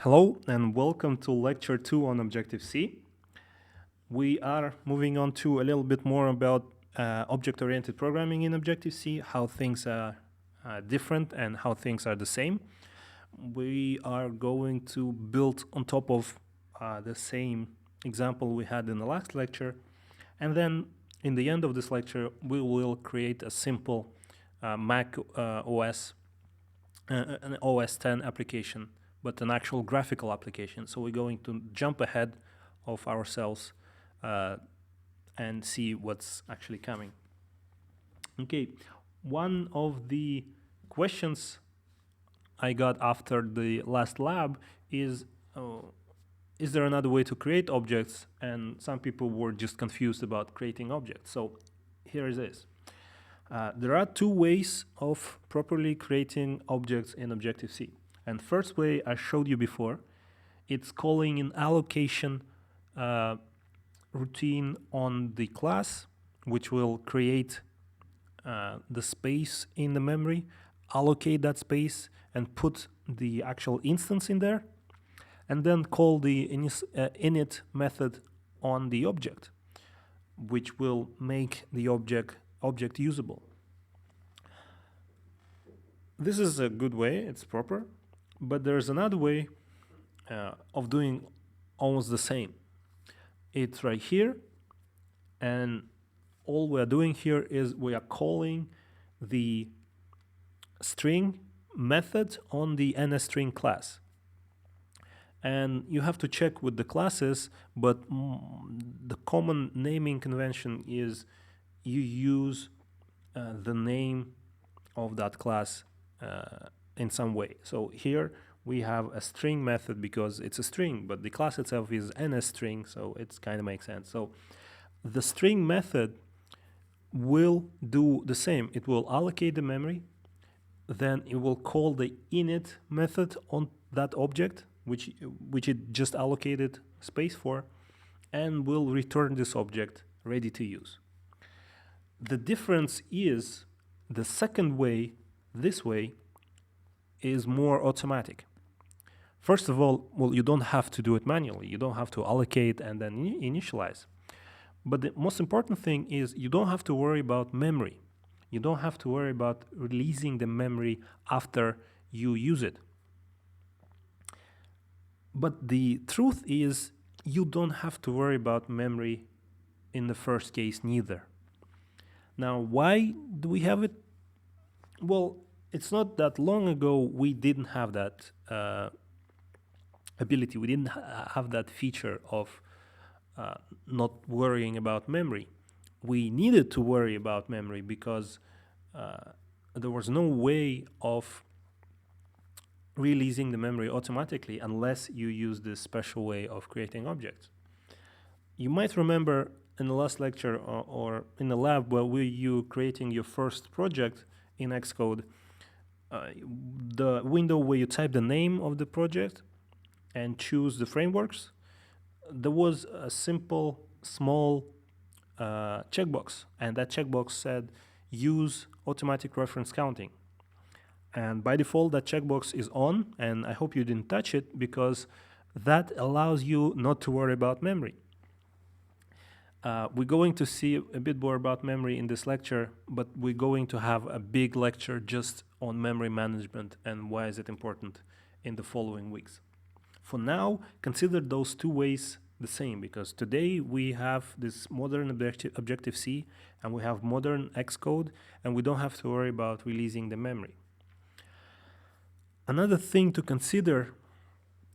Hello and welcome to lecture 2 on Objective-C. We are moving on to a little bit more about object-oriented programming in Objective-C, how things are different and how things are the same. We are going to build on top of the same example we had in the last lecture, and then in the end of this lecture we will create a simple Mac OS, an OS 10 application, but an actual graphical application. So we're going to jump ahead of ourselves and see what's actually coming. Okay, one of the questions I got after the last lab is there another way to create objects? And some people were just confused about creating objects. So here it is. There are two ways of properly creating objects in Objective-C. And first way I showed you before, it's calling an allocation routine on the class, which will create the space in the memory, allocate that space, and put the actual instance in there, and then call the init method on the object, which will make the object usable. This is a good way, it's proper, but there's another way of doing almost the same. It's right here, and all we're doing here is we are calling the string method on the NSString class. And you have to check with the classes, but the common naming convention is you use the name of that class in some way. So here we have a string method because it's a string, but the class itself is NSString, so it kind of makes sense. So the string method will do the same. It will allocate the memory, then it will call the init method on that object, which it just allocated space for, and will return this object ready to use. The difference is the second way, this way, is more automatic. First of all, well, you don't have to do it manually. You don't have to allocate and then initialize. But the most important thing is you don't have to worry about memory. You don't have to worry about releasing the memory after you use it. But the truth is you don't have to worry about memory in the first case neither. Now, why do we have it? Well, it's not that long ago we didn't have that ability. We didn't have that feature of not worrying about memory. We needed to worry about memory because there was no way of releasing the memory automatically unless you use this special way of creating objects. You might remember in the last lecture or in the lab where you creating your first project in Xcode, the window where you type the name of the project and choose the frameworks, there was a simple, small checkbox, and that checkbox said use automatic reference counting. And by default, that checkbox is on, and I hope you didn't touch it because that allows you not to worry about memory. We're going to see a bit more about memory in this lecture, but we're going to have a big lecture just on memory management and why is it important in the following weeks. For now, consider those two ways the same, because today we have this modern Objective-C and we have modern Xcode, and we don't have to worry about releasing the memory. Another thing to consider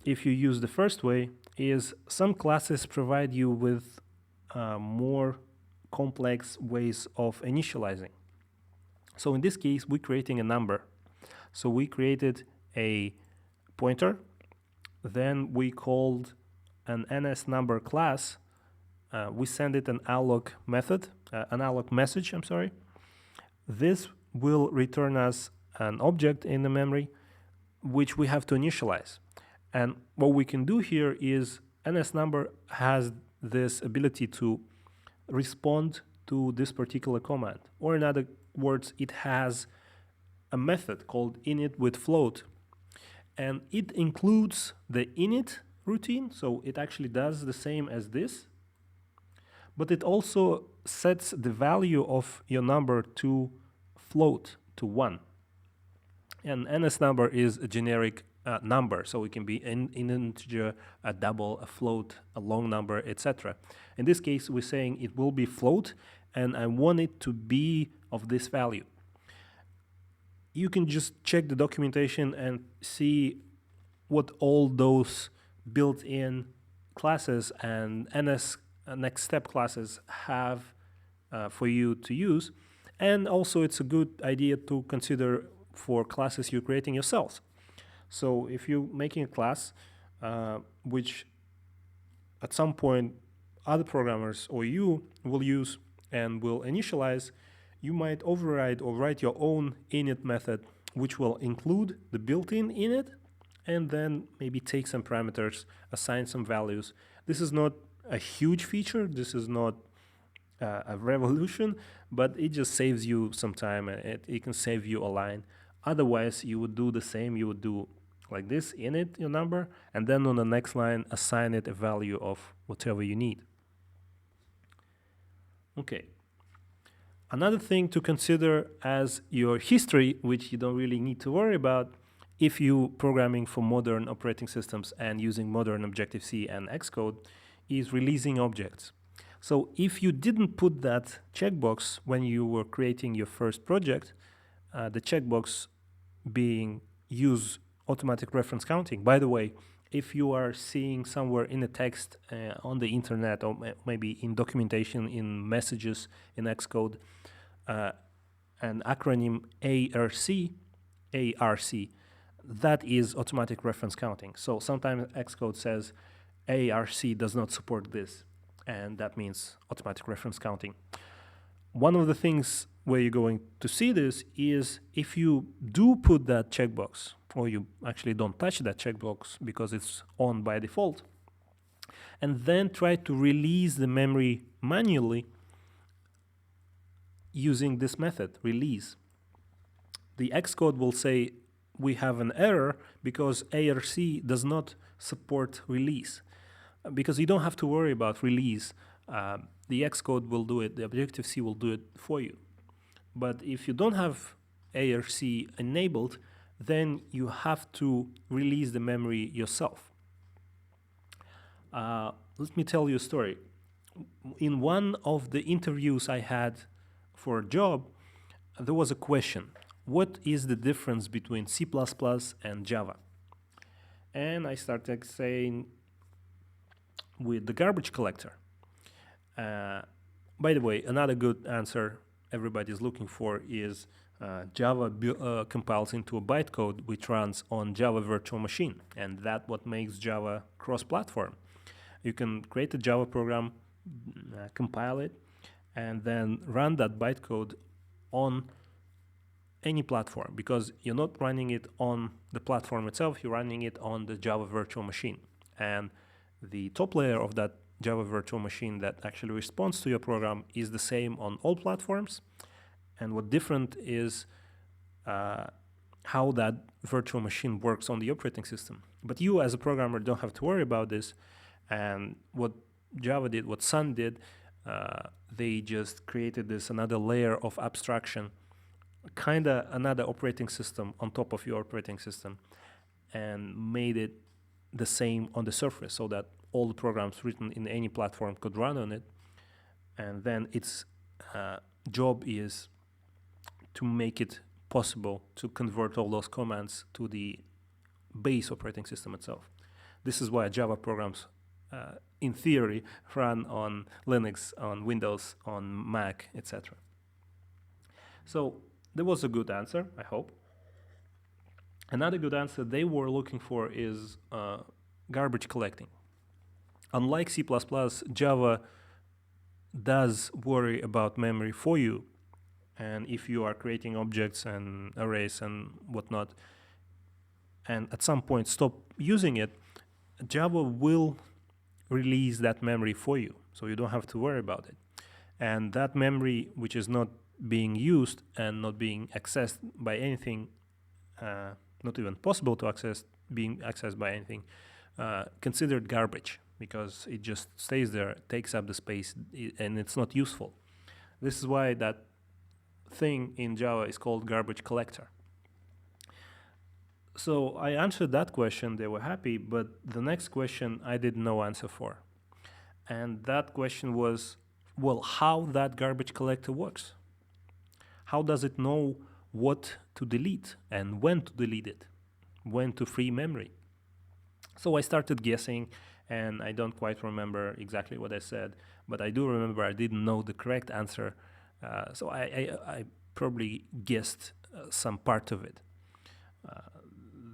if you use the first way is some classes provide you with more complex ways of initializing. So in this case, we're creating a number. So we created a pointer, then we called an NSNumber class. We send it an alloc method, an alloc message, I'm sorry. This will return us an object in the memory, which we have to initialize. And what we can do here is NSNumber has this ability to respond to this particular command. Or in other words, it has a method called init with float. and it includes the init routine, so it actually does the same as this, but it also sets the value of your number to float, to 1. And NS number is a generic number, so it can be an integer, a double, a float, a long number, etc. In this case, we're saying it will be float, and I want it to be of this value. You can just check the documentation and see what all those built-in classes and NS next step classes have for you to use. And also it's a good idea to consider for classes you're creating yourselves. So if you're making a class which at some point other programmers or you will use and will initialize, you might override or write your own init method which will include the built-in init and then maybe take some parameters, assign some values. This is not a huge feature, this is not a revolution, but it just saves you some time and it can save you a line. Otherwise, you would do the same, you would do like this, init your number, and then on the next line, assign it a value of whatever you need. Okay. Another thing to consider as your history, which you don't really need to worry about, if you're programming for modern operating systems and using modern Objective-C and Xcode, is releasing objects. So if you didn't put that checkbox when you were creating your first project, the checkbox being use automatic reference counting. By the way, if you are seeing somewhere in the text on the internet or maybe in documentation, in messages in Xcode, an acronym ARC, that is automatic reference counting. So sometimes Xcode says ARC does not support this, and that means automatic reference counting. One of the things where you're going to see this is if you do put that checkbox, or you actually don't touch that checkbox because it's on by default, and then try to release the memory manually using this method, release. The Xcode will say we have an error because ARC does not support release. Because you don't have to worry about release. The Xcode will do it, the Objective-C will do it for you. But if you don't have ARC enabled, then you have to release the memory yourself. Let me tell you a story. In one of the interviews I had for a job, there was a question. What is the difference between C++ and Java? And I started saying with the garbage collector. By the way, another good answer everybody's looking for is Java compiles into a bytecode which runs on Java virtual machine, and that's what makes Java cross-platform. You can create a Java program, compile it, and then run that bytecode on any platform, because you're not running it on the platform itself, you're running it on the Java virtual machine. And the top layer of that Java virtual machine that actually responds to your program is the same on all platforms. And what different is how that virtual machine works on the operating system. But you as a programmer don't have to worry about this. And what Java did, what Sun did, they just created this another layer of abstraction, kind of another operating system on top of your operating system, and made it the same on the surface so that all the programs written in any platform could run on it. And then its job is to make it possible to convert all those commands to the base operating system itself. This is why Java programs, in theory, run on Linux, on Windows, on Mac, etc. So that was a good answer, I hope. Another good answer they were looking for is garbage collecting. Unlike C++, Java does worry about memory for you. And if you are creating objects and arrays and whatnot, and at some point stop using it, Java will release that memory for you, so you don't have to worry about it. And that memory, which is not being used and not being accessed by anything not even possible to access, being accessed by anything, considered garbage because it just stays there, takes up the space, and it's not useful. This is why that thing in Java is called garbage collector. So I answered that question, they were happy, but the next question I didn't know answer for. And that question was, well, how that garbage collector works. How does it know what to delete and when to delete it, when to free memory? So I started guessing, and I don't quite remember exactly what I said, but I do remember I didn't know the correct answer. So I probably guessed some part of it.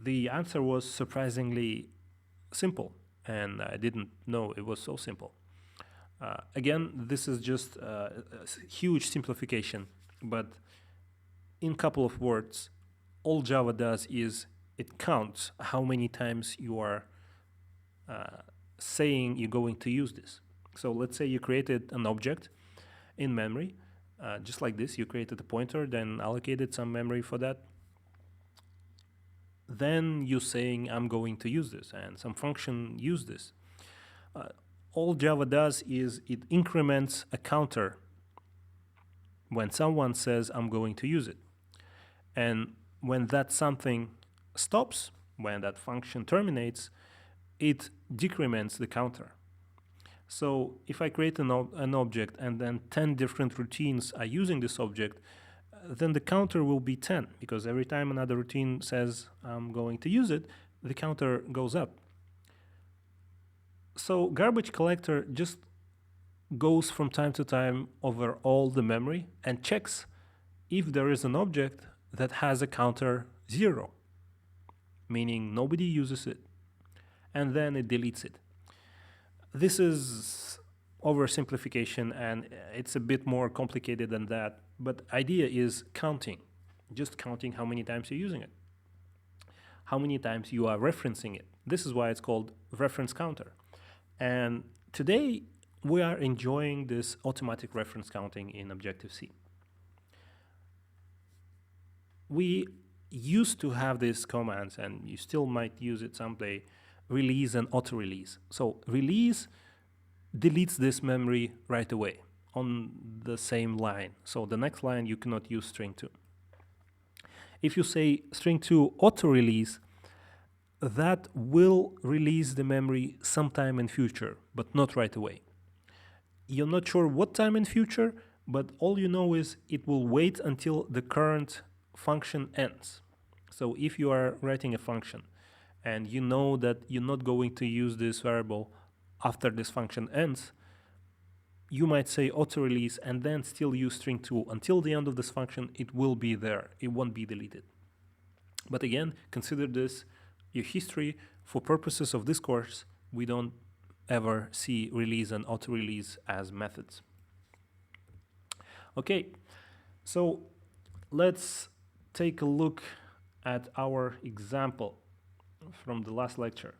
The answer was surprisingly simple, and I didn't know it was so simple. Again, this is just a huge simplification, but in a couple of words, all Java does is it counts how many times you are saying you're going to use this. So let's say you created an object in memory, just like this. You created a pointer, then allocated some memory for that. Then you're saying, I'm going to use this, and some function use this. All Java does is it increments a counter when someone says, I'm going to use it. And when that something stops, when that function terminates, it decrements the counter. So if I create an object and then 10 different routines are using this object, then the counter will be 10, because every time another routine says I'm going to use it, the counter goes up. So garbage collector just goes from time to time over all the memory and checks if there is an object that has a counter 0, meaning nobody uses it, and then it deletes it. This is oversimplification, and it's a bit more complicated than that, but idea is counting, just counting how many times you're using it, how many times you are referencing it. This is why it's called reference counter. And today we are enjoying this automatic reference counting in Objective-C. We used to have these commands, and you still might use it someday, release and auto-release. So release deletes this memory right away on the same line. So the next line you cannot use string 2. If you say string 2 auto-release, that will release the memory sometime in future, but not right away. You're not sure what time in future, but all you know is it will wait until the current function ends. So if you are writing a function and you know that you're not going to use this variable after this function ends, you might say auto-release and then still use string 2. Until the end of this function, it will be there. It won't be deleted. But again, consider this your history. For purposes of this course, we don't ever see release and auto-release as methods. Okay, so let's take a look at our example from the last lecture.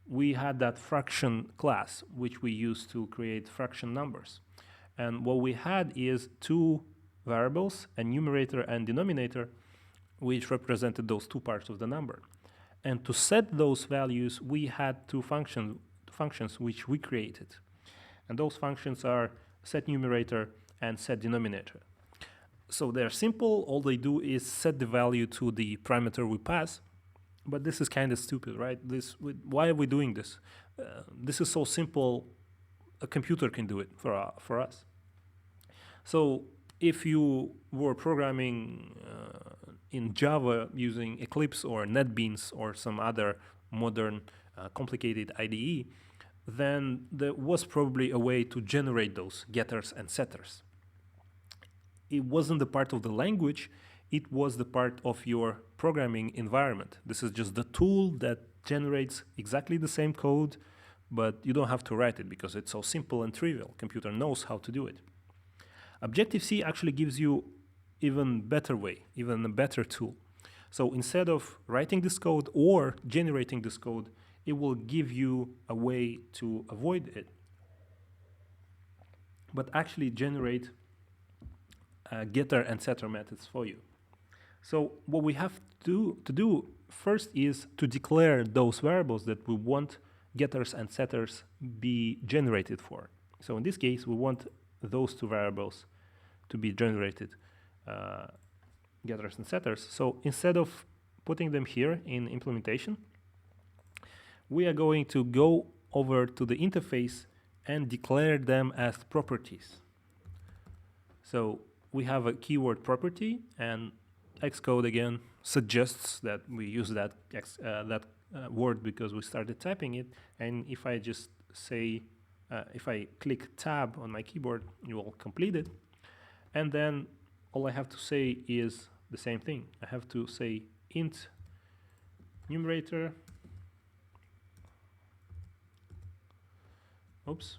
We had that fraction class, which we used to create fraction numbers. And what we had is two variables, a numerator and denominator, which represented those two parts of the number. And to set those values, we had two functions which we created. And those functions are set numerator and set denominator. So they're simple. All they do is set the value to the parameter we pass. But this is kind of stupid, right? Why are we doing this? This is so simple, a computer can do it for us. So if you were programming in Java using Eclipse or NetBeans or some other modern complicated IDE, then there was probably a way to generate those getters and setters. It wasn't the part of the language, it was the part of your programming environment. This is just the tool that generates exactly the same code, but you don't have to write it because it's so simple and trivial. Computer knows how to do it. Objective-C actually gives you even better way, even a better tool. So instead of writing this code or generating this code, it will give you a way to avoid it, but actually generate getter and setter methods for you. So what we have to do first is to declare those variables that we want getters and setters be generated for. So in this case, we want those two variables to be generated, getters and setters. So instead of putting them here in implementation, we are going to go over to the interface and declare them as properties. So we have a keyword property, and Xcode again suggests that we use that word because we started typing it. And if I just say, if I click tab on my keyboard, you will complete it. And then all I have to say is the same thing. I have to say int numerator. Oops.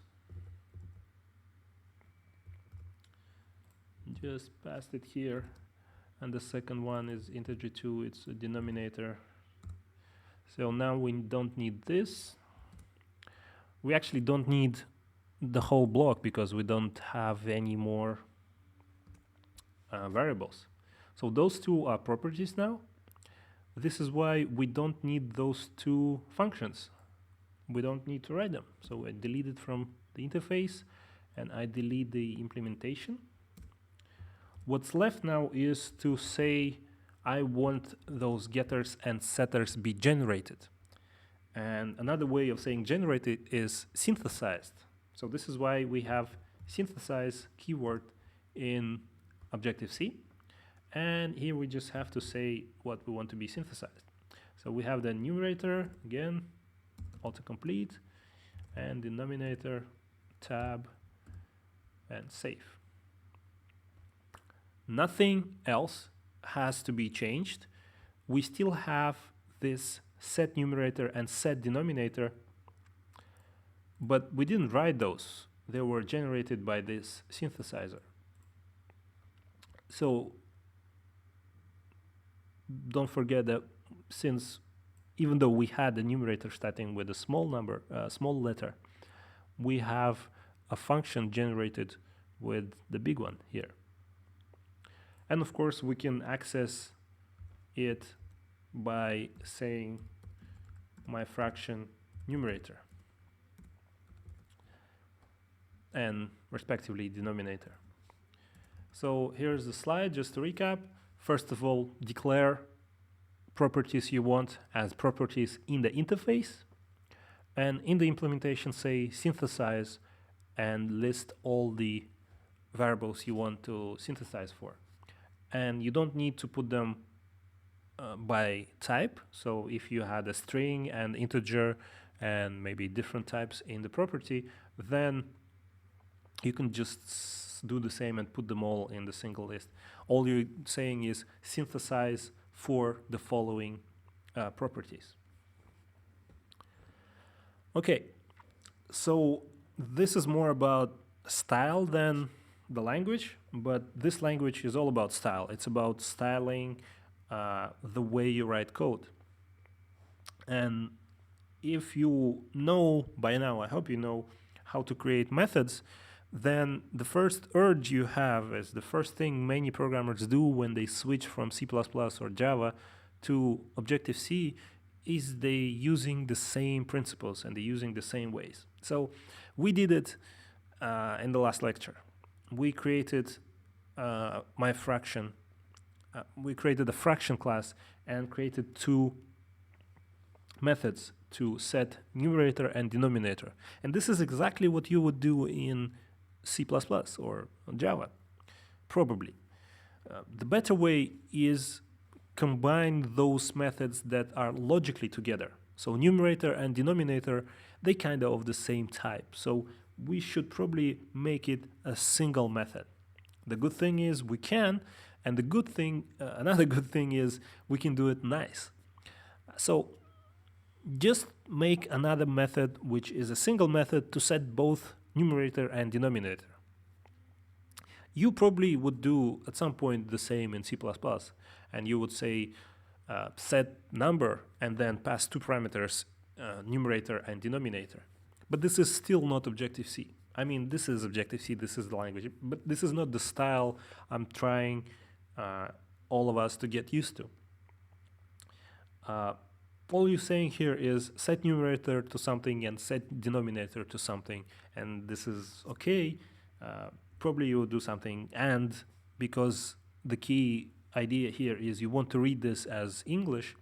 Just passed it here. And the second one is integer 2, it's a denominator. So now we don't need this. We actually don't need the whole block because we don't have any more variables. So those two are properties now. This is why we don't need those two functions. We don't need to write them. So I delete it from the interface and I delete the implementation. What's left now is to say I want those getters and setters be generated. And another way of saying generated is synthesized. So this is why we have synthesize keyword in Objective-C. And here we just have to say what we want to be synthesized. So we have the numerator, again, autocomplete, and denominator, tab, and save. Nothing else has to be changed. We still have this set numerator and set denominator, but we didn't write those. They were generated by this synthesizer. So don't forget that since even though we had the numerator starting with a small number, small letter, we have a function generated with the big one here. And of course, we can access it by saying my fraction numerator and respectively denominator. So here's the slide, just to recap. First of all, declare properties you want as properties in the interface. And in the implementation, say synthesize and list all the variables you want to synthesize for. And you don't need to put them by type. So if you had a string and integer and maybe different types in the property, then you can just do the same and put them all in the single list. All you're saying is synthesize for the following properties. Okay, so this is more about style than the language, but this language is all about style. It's about styling the way you write code. And if you know by now, I hope you know how to create methods, then the first urge you have is the first thing many programmers do when they switch from C++ or Java to Objective-C is they using the same principles and they're using the same ways. So we did it in the last lecture. We created my fraction. We created a fraction class and created two methods to set numerator and denominator. And this is exactly what you would do in C++ or Java, probably. The better way is combine those methods that are logically together. So numerator and denominator, they kind of the same type. So we should probably make it a single method. The good thing is we can, and the good thing, another good thing is we can do it nice. So just make another method which is a single method to set both numerator and denominator. You probably would do at some point the same in C++, and you would say set number and then pass two parameters, numerator and denominator. But this is still not Objective-C. I mean, this is Objective-C, this is the language, but this is not the style I'm trying all of us to get used to. All you're saying here is set numerator to something and set denominator to something, and this is okay. Probably you will do something and, because the key idea here is you want to read this as English,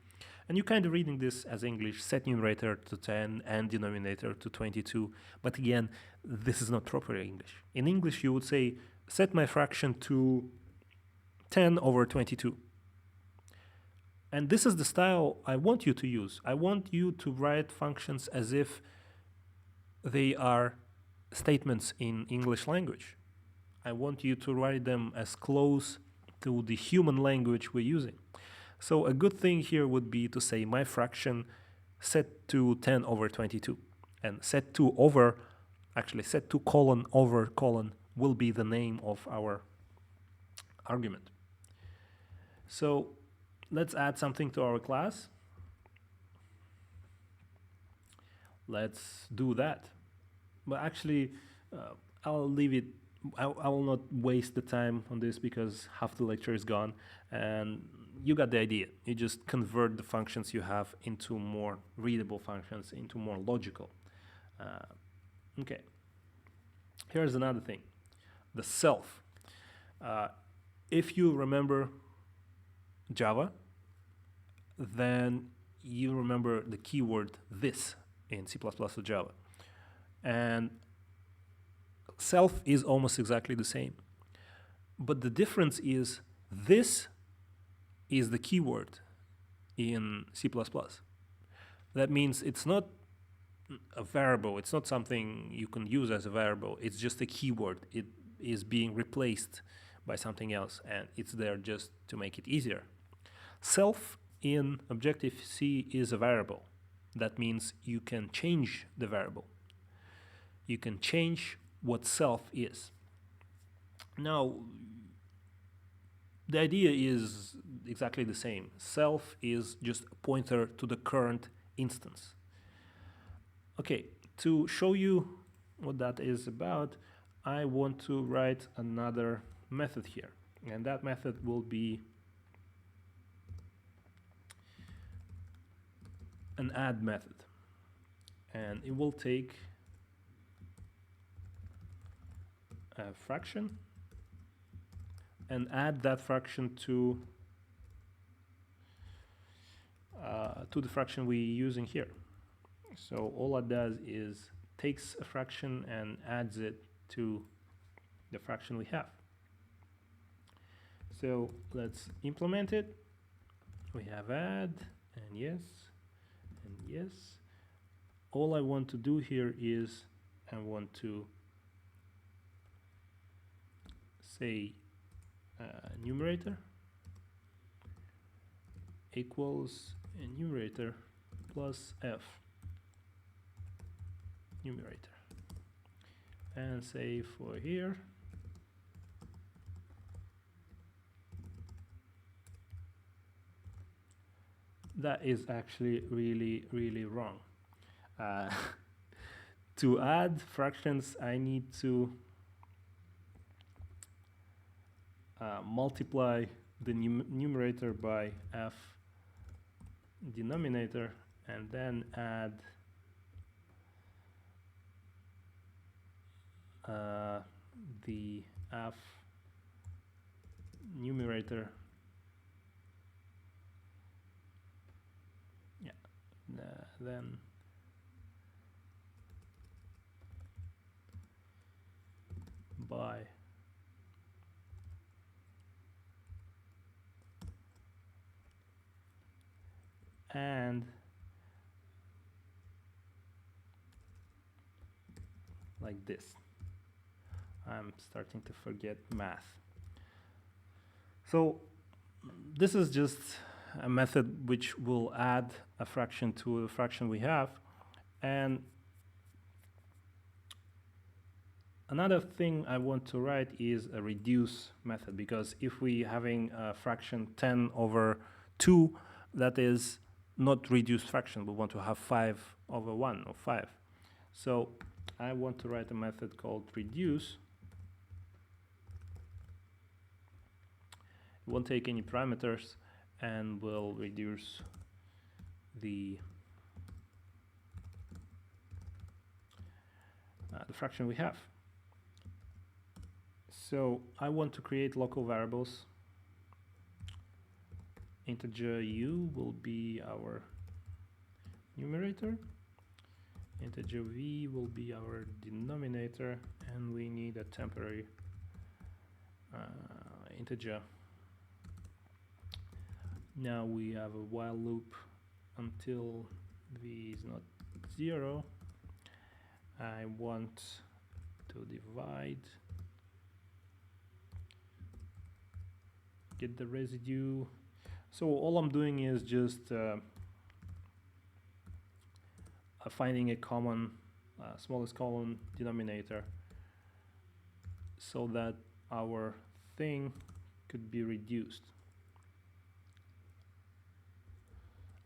and you're kind of reading this as English, set numerator to 10 and denominator to 22. But again, this is not proper English. In English, you would say, set my fraction to 10 over 22. And this is the style I want you to use. I want you to write functions as if they are statements in English language. I want you to write them as close to the human language we're using. So a good thing here would be to say my fraction set to 10 over 22. And set to colon over colon will be the name of our argument. So let's add something to our class. Let's do that. But actually, I'll leave it. I will not waste the time on this because half the lecture is gone, and you got the idea. You just convert the functions you have into more readable functions, into more logical. Okay. Here's another thing, the self. If you remember Java, then you remember the keyword this in C++ or Java. And self is almost exactly the same. But the difference is this is the keyword in C++. That means it's not a variable. It's not something you can use as a variable. It's just a keyword. It is being replaced by something else, and it's there just to make it easier. Self in Objective-C is a variable. That means you can change the variable. You can change what self is. Now, the idea is exactly the same. Self is just a pointer to the current instance. Okay, to show you what that is about, I want to write another method here. And that method will be an add method. And it will take a fraction and add that fraction to the fraction we're using here. So all it does is takes a fraction and adds it to the fraction we have. So let's implement it. We have add and yes and yes. All I want to do here is I want to say numerator equals a numerator plus f numerator, and say for here that is actually really wrong. To add fractions, I need to multiply the numerator by f denominator and then add the f numerator, then by and like this. I'm starting to forget math. So this is just a method which will add a fraction to the fraction we have. And another thing I want to write is a reduce method, because if we having a fraction 10 over 2, that is not reduced fraction. We want to have 5 over 1 or 5. So I want to write a method called reduce, won't take any parameters, and we'll reduce the fraction we have. So I want to create local variables. Integer u will be our numerator, integer v will be our denominator, and we need a temporary integer. Now we have a while loop until v is not 0. I want to divide, get the residue. So all I'm doing is just finding a common, smallest common denominator, so that our thing could be reduced.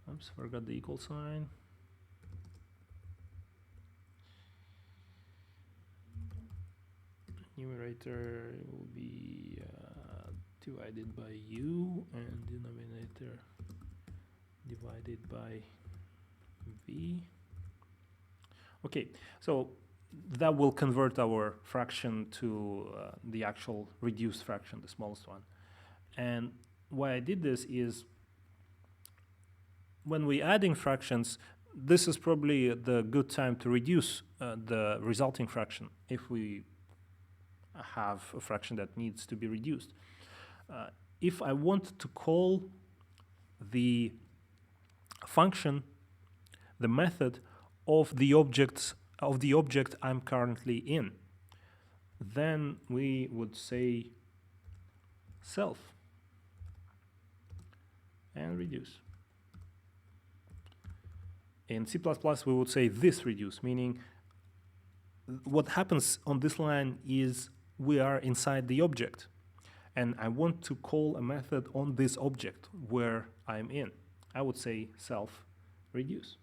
Oops, forgot the equal sign. Numerator will be divided by u, and denominator divided by v. Okay, so that will convert our fraction to the actual reduced fraction, the smallest one. And why I did this is, when we're adding fractions, this is probably the good time to reduce the resulting fraction if we have a fraction that needs to be reduced. If I want to call the function, the method of the object I'm currently in, then we would say self and reduce. In C++, we would say this reduce, meaning what happens on this line is we are inside the object, and I want to call a method on this object where I'm in. I would say self reduce.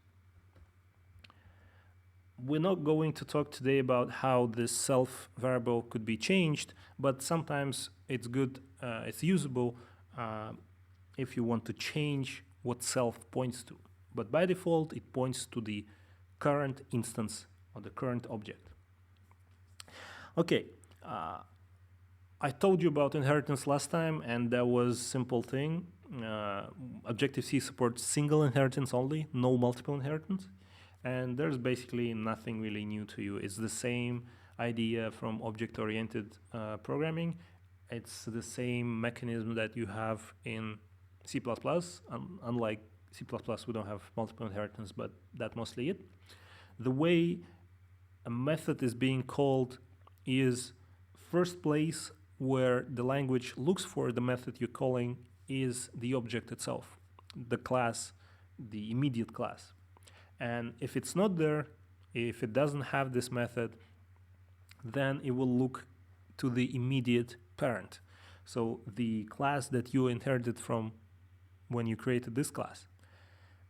We're not going to talk today about how this self variable could be changed, but sometimes it's good, it's usable if you want to change what self points to. But by default, it points to the current instance or the current object. Okay, I told you about inheritance last time, and that was a simple thing. Objective-C supports single inheritance only, no multiple inheritance. And there's basically nothing really new to you. It's the same idea from object-oriented programming. It's the same mechanism that you have in C++. Unlike C++, we don't have multiple inheritance, but that's mostly it. The way a method is being called is first place where the language looks for the method you're calling is the object itself, the class, the immediate class. And if it's not there, if it doesn't have this method, then it will look to the immediate parent. So the class that you inherited from when you created this class.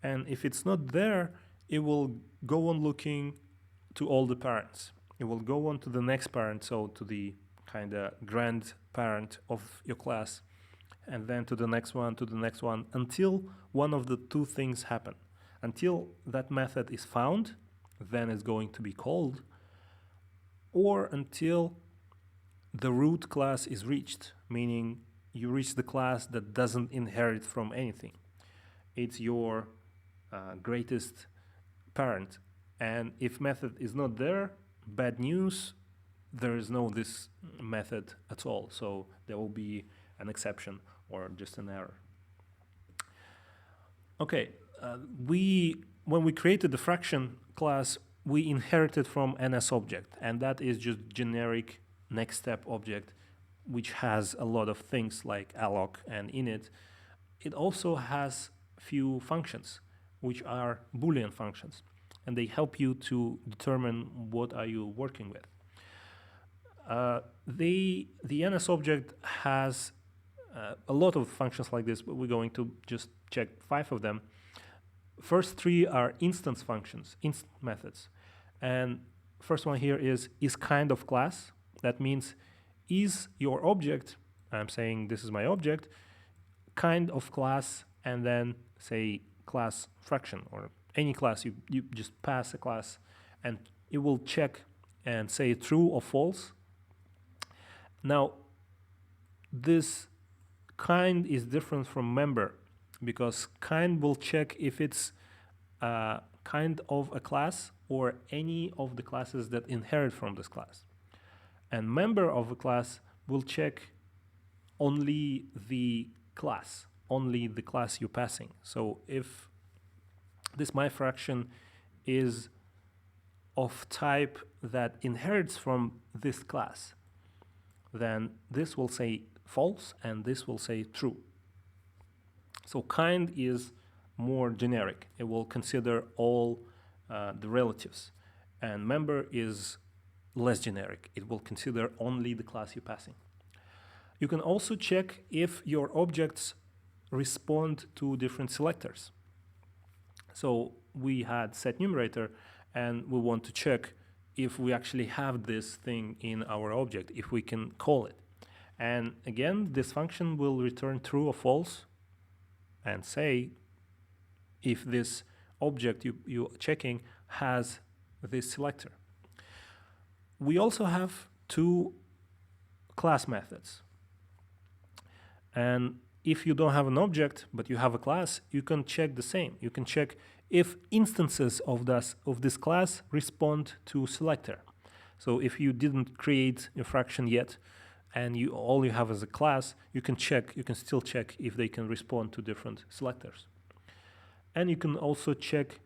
And if it's not there, it will go on looking to all the parents. It will go on to the next parent, so to the kind of grandparent of your class, and then to the next one, until one of the two things happen. Until that method is found, then it's going to be called, or until the root class is reached, meaning you reach the class that doesn't inherit from anything. It's your greatest parent. And if method is not there, bad news, there is no this method at all. So there will be an exception or just an error. Okay, when we created the fraction class, we inherited from NS object, and that is just generic next step object, which has a lot of things like alloc and init. It also has few functions, which are Boolean functions, and they help you to determine what are you working with. The NS object has a lot of functions like this, but we're going to just check 5 of them. First 3 are instance functions, instant methods. And first one here is kind of class. That means is your object, I'm saying this is my object, kind of class and then say class fraction or any class. You just pass a class and it will check and say true or false. Now, this kind is different from member because kind will check if it's kind of a class or any of the classes that inherit from this class. And member of a class will check only the class you're passing. So if this my fraction is of type that inherits from this class, then this will say false and this will say true. So kind is more generic. It will consider all the relatives. And member is less generic. It will consider only the class you're passing. You can also check if your objects respond to different selectors. So we had set numerator, and we want to check if we actually have this thing in our object, if we can call it. And again, this function will return true or false and say if this object you're checking has this selector. We also have two class methods. And if you don't have an object, but you have a class, you can check the same. You can check if instances of this class respond to selector. So if you didn't create a fraction yet, and all you have is a class, you can still check if they can respond to different selectors. And you can also check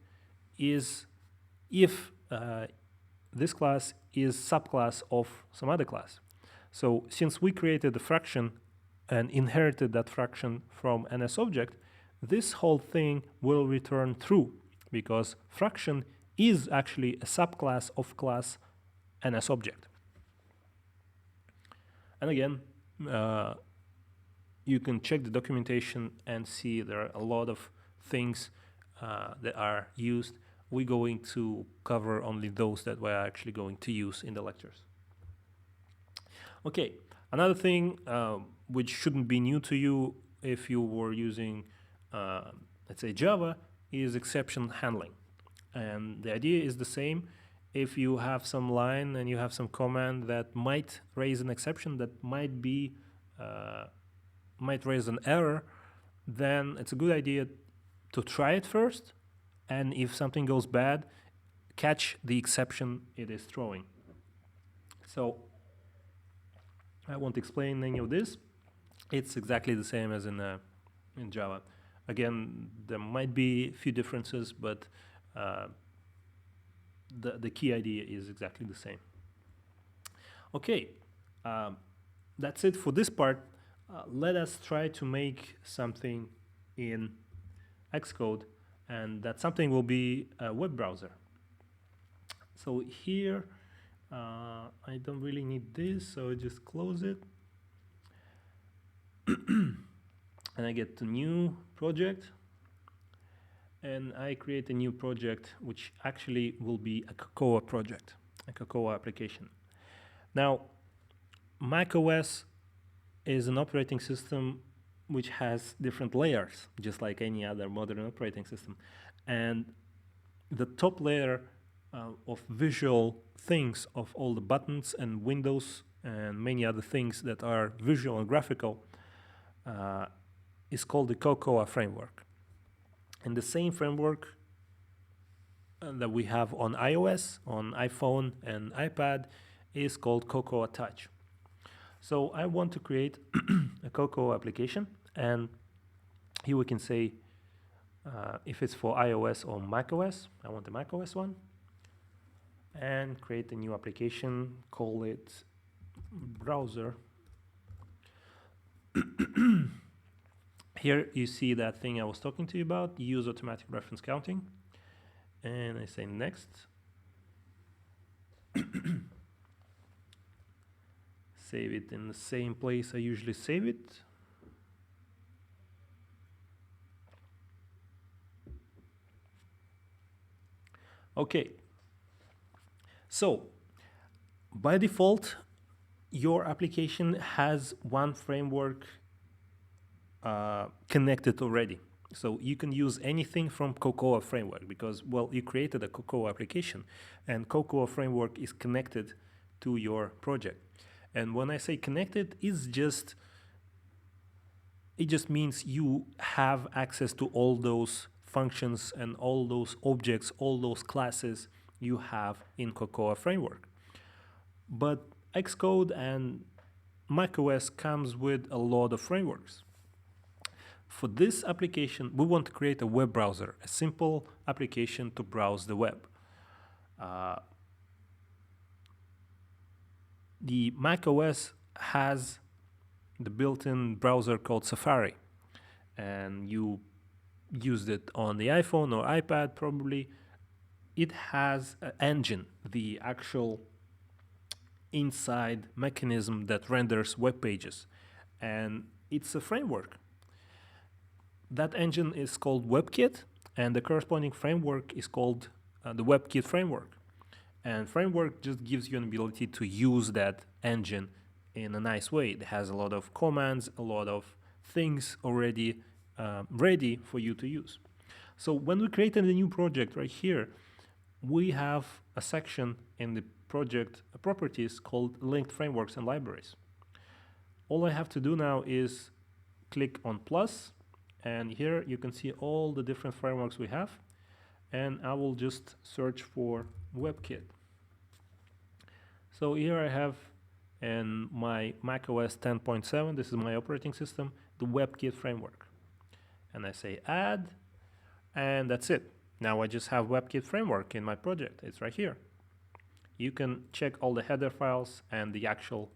if this class is subclass of some other class. So since we created a fraction and inherited that fraction from NS object, this whole thing will return true because fraction is actually a subclass of class NS object. And again, you can check the documentation and see there are a lot of things that are used. We're going to cover only those that we're actually going to use in the lectures. Okay, another thing which shouldn't be new to you if you were using, let's say, Java, is exception handling. And the idea is the same. If you have some line and you have some command that might raise an exception, that might raise an error, then it's a good idea to try it first, and if something goes bad, catch the exception it is throwing. So I won't explain any of this. It's exactly the same as in Java. Again, there might be a few differences, but the key idea is exactly the same. Okay, that's it for this part. Let us try to make something in Xcode, and that something will be a web browser. So here, I don't really need this, so I just close it. And I get a new project. And I create a new project, which actually will be a Cocoa project, a Cocoa application. Now, macOS is an operating system which has different layers, just like any other modern operating system. And the top layer of visual things, of all the buttons and windows and many other things that are visual and graphical, is called the Cocoa framework. And the same framework that we have on iOS, on iPhone and iPad is called Cocoa Touch. So I want to create a Cocoa application, and here we can say if it's for iOS or macOS. I want the macOS one, and create a new application, call it browser. Here you see that thing I was talking to you about, use automatic reference counting. And I say next. Save it in the same place I usually save it. Okay. So, by default, your application has one framework connected already. So you can use anything from Cocoa framework because, well, you created a Cocoa application and Cocoa framework is connected to your project. And when I say connected, it just means you have access to all those functions and all those objects, all those classes you have in Cocoa framework. But Xcode and macOS comes with a lot of frameworks. For this application, we want to create a web browser, a simple application to browse the web. The macOS has the built-in browser called Safari, and you used it on the iPhone or iPad probably. It has an engine, the actual inside mechanism that renders web pages, and it's a framework. That engine is called WebKit, and the corresponding framework is called the WebKit framework. And framework just gives you an ability to use that engine in a nice way. It has a lot of commands, a lot of things already ready for you to use. So when we created a new project right here, we have a section in the project properties called linked frameworks and libraries. All I have to do now is click on plus, and here you can see all the different frameworks we have, and I will just search for WebKit. So here I have in my macOS 10.7, this is my operating system, the WebKit framework. And I say add, and that's it. Now I just have WebKit framework in my project. It's right here. You can check all the header files and the actual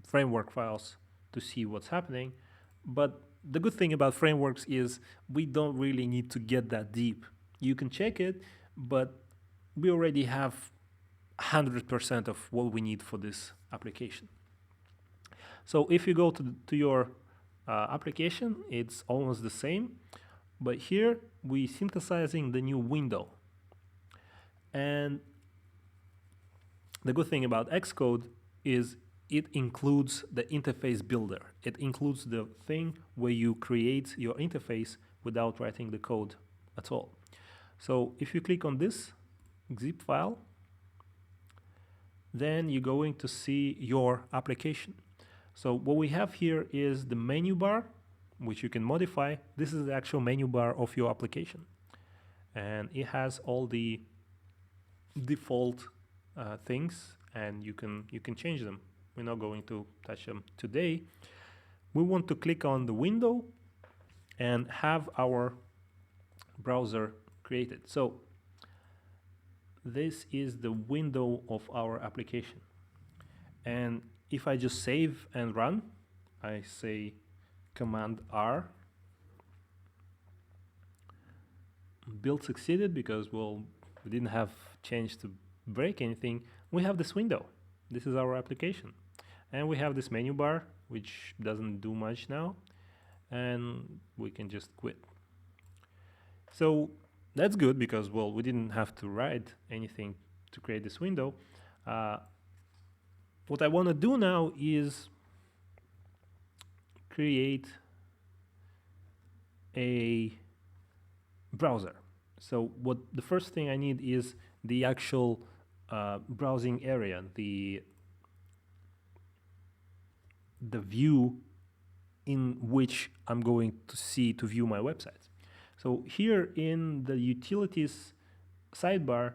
framework files to see what's happening. But the good thing about frameworks is we don't really need to get that deep. You can check it, but we already have 100% of what we need for this application. So if you go to your application, it's almost the same, but here we synthesizing the new window. And the good thing about Xcode is it includes the interface builder. It includes the thing where you create your interface without writing the code at all. So if you click on this zip file, then you're going to see your application. So what we have here is the menu bar, which you can modify. This is the actual menu bar of your application. And it has all the default things, and you can change them. We're not going to touch them today. We want to click on the window and have our browser created. So this is the window of our application. And if I just save and run, I say Command R. Build succeeded because, well, we didn't have change to break anything. We have this window. This is our application. And we have this menu bar, which doesn't do much now. And we can just quit. So that's good because, well, we didn't have to write anything to create this window. What I want to do now is create a browser. So what the first thing I need is the actual browsing area, the view in which I'm going to view my website. So here in the utilities sidebar,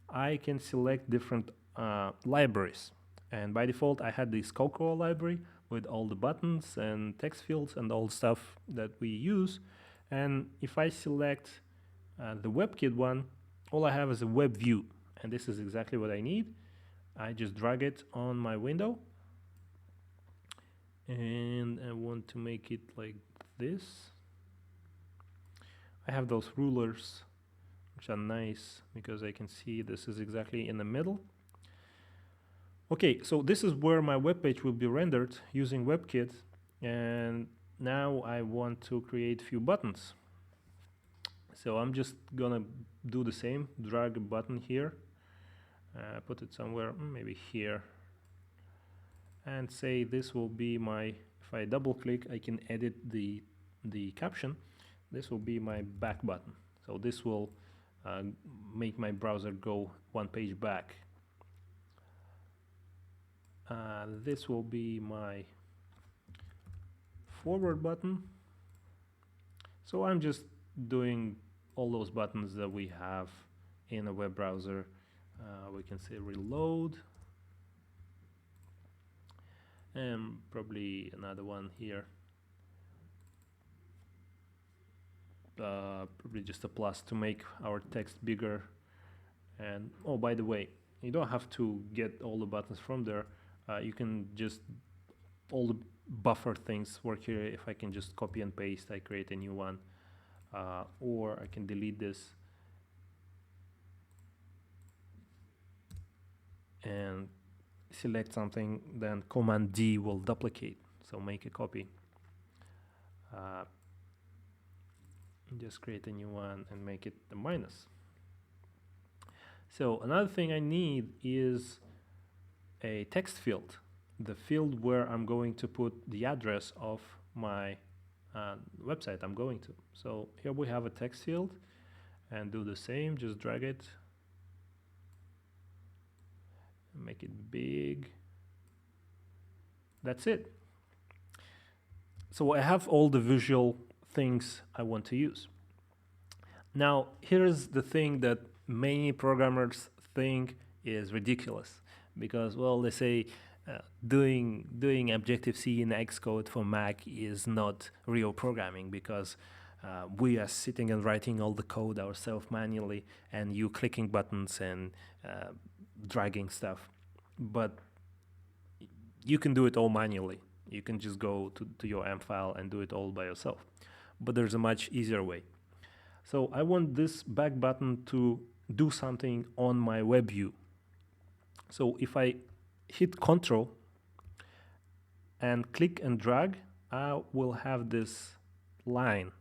I can select different libraries. And by default, I had this Cocoa library with all the buttons and text fields and all stuff that we use. And if I select the WebKit one, all I have is a web view. And this is exactly what I need. I just drag it on my window. And I want to make it like this. I have those rulers, which are nice because I can see this is exactly in the middle. Okay, so this is where my web page will be rendered using WebKit. And now I want to create a few buttons. So I'm just gonna do the same, drag a button here, put it somewhere, maybe here, and say this will be my If I double click, I can edit the caption. This will be my back button. So this will make my browser go one page back. This will be my forward button. So I'm just doing all those buttons that we have in a web browser. We can say reload, and probably another one here. Probably just a plus to make our text bigger. And oh, by the way, you don't have to get all the buttons from there. You can just, all the buffer things work here. If I can just copy and paste, I create a new one, or I can delete this and select something, then Command D will duplicate, so make a copy. Just create a new one and make it the minus. So another thing I need is a text field, the field where I'm going to put the address of my website I'm going to. So here we have a text field, and do the same, just drag it, make it big. That's it. So I have all the visual things I want to use. Now, here's the thing that many programmers think is ridiculous, because, well, they say doing Objective-C in Xcode for Mac is not real programming, because we are sitting and writing all the code ourselves manually, and you clicking buttons and dragging stuff. But you can do it all manually. You can just go to your M file and do it all by yourself. But there's a much easier way. So I want this back button to do something on my web view. So if I hit Control and click and drag, I will have this line.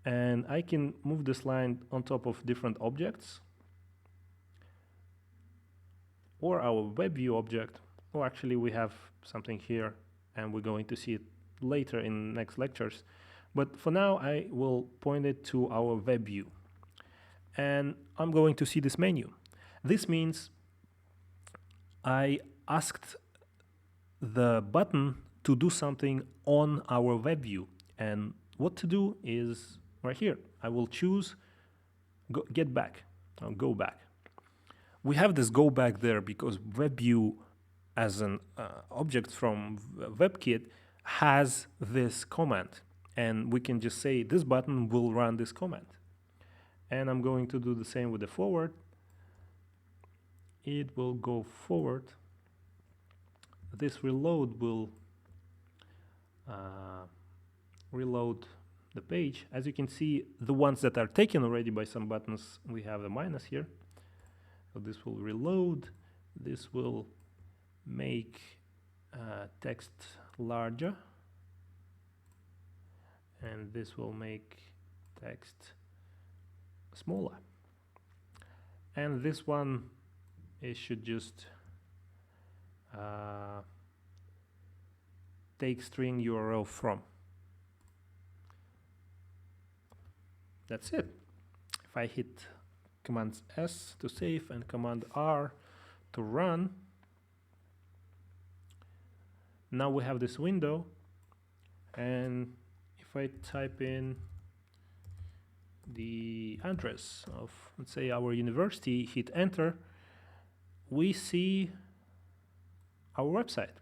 And I can move this line on top of different objects, or our web view object, or actually we have something here, and we're going to see it later in next lectures. But for now, I will point it to our web view. And I'm going to see this menu. This means I asked the button to do something on our web view. And what to do is right here. I will choose get back, or go back. We have this go back there because web view as an object from WebKit has this command. And we can just say this button will run this command. And I'm going to do the same with the forward. It will go forward. This reload will reload the page. As you can see, the ones that are taken already by some buttons, we have a minus here. So this will reload. This will make text larger. And this will make text smaller. And this one, it should just take string URL from. That's it. If I hit Command S to save and Command R to run, now we have this window, and if I type in the address of, let's say, our university, hit enter, we see our website.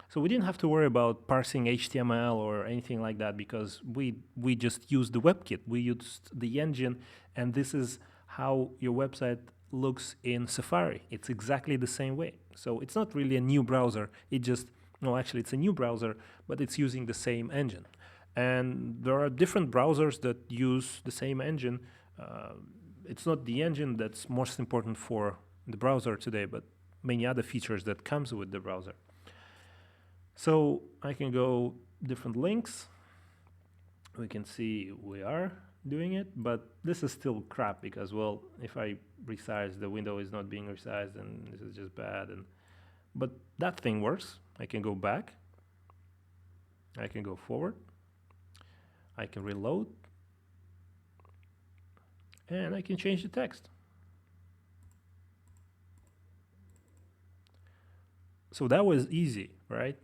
So we didn't have to worry about parsing HTML or anything like that, because we just used the WebKit. We used the engine, and this is how your website looks in Safari. It's exactly the same way. So it's not really a new browser. It just, no, actually it's a new browser, but it's using the same engine. And there are different browsers that use the same engine. It's not the engine that's most important for the browser today, but many other features that comes with the browser. So I can go different links. We can see we are doing it, but this is still crap because, well, if I resize, the window is not being resized, and this is just bad. But that thing works. I can go back. I can go forward. I can reload. And I can change the text. So that was easy, right?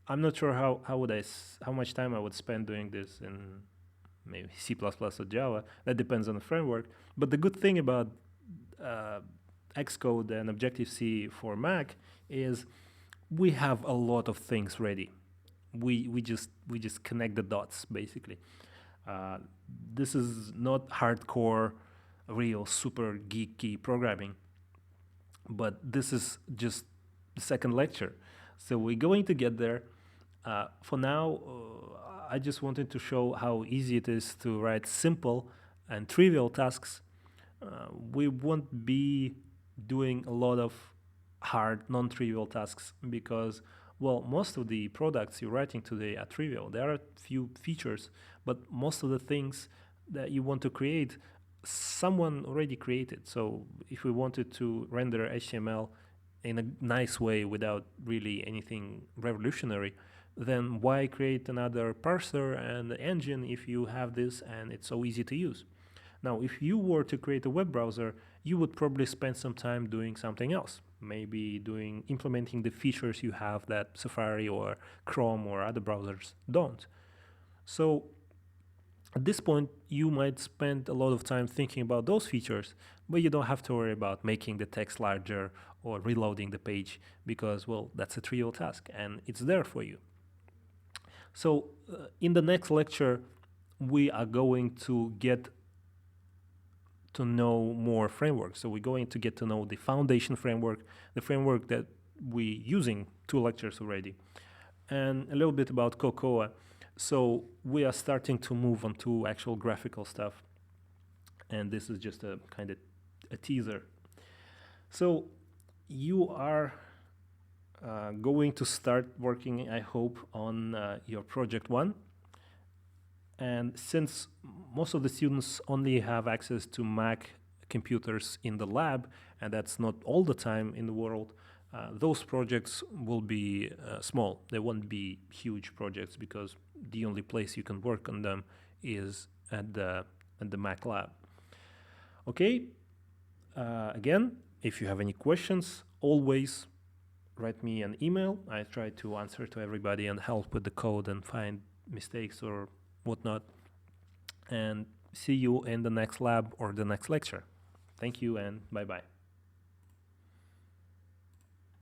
I'm not sure how much time I would spend doing this in maybe C++ or Java. That depends on the framework. But the good thing about Xcode and Objective-C for Mac is we have a lot of things ready. We just connect the dots basically. This is not hardcore, real super geeky programming, but this is just the second lecture. So we're going to get there. For now, I just wanted to show how easy it is to write simple and trivial tasks. We won't be doing a lot of hard, non-trivial tasks because, well, most of the products you're writing today are trivial. There are a few features, but most of the things that you want to create, someone already created. So if we wanted to render HTML in a nice way without really anything revolutionary, then why create another parser and engine if you have this and it's so easy to use? Now, if you were to create a web browser, you would probably spend some time doing something else, maybe implementing the features you have that Safari or Chrome or other browsers don't. So at this point, you might spend a lot of time thinking about those features, but you don't have to worry about making the text larger or reloading the page because, well, that's a trivial task and it's there for you. So in the next lecture, we are going to get to know more frameworks. So we're going to get to know the foundation framework, the framework that we're using 2 lectures already, and a little bit about Cocoa. So we are starting to move on to actual graphical stuff. And this is just a kind of a teaser. So you are going to start working, I hope, on your project 1. And since most of the students only have access to Mac computers in the lab, and that's not all the time in the world, those projects will be small. They won't be huge projects because the only place you can work on them is at the Mac lab. Okay. Again, if you have any questions, always write me an email. I try to answer to everybody and help with the code and find mistakes or whatnot. And see you in the next lab or the next lecture. Thank you and bye-bye.